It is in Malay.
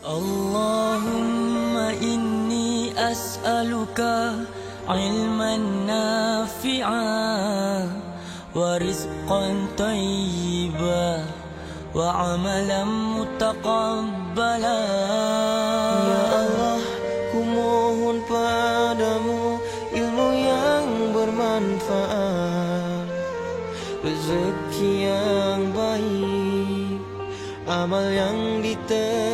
Allahumma inni as'aluka ilman nafi'a wa rizqan tayyiba wa amalan mutaqabbala. Ya Allah, ku mohon padamu ilmu yang bermanfaat, rezeki yang baik, amal yang diterima,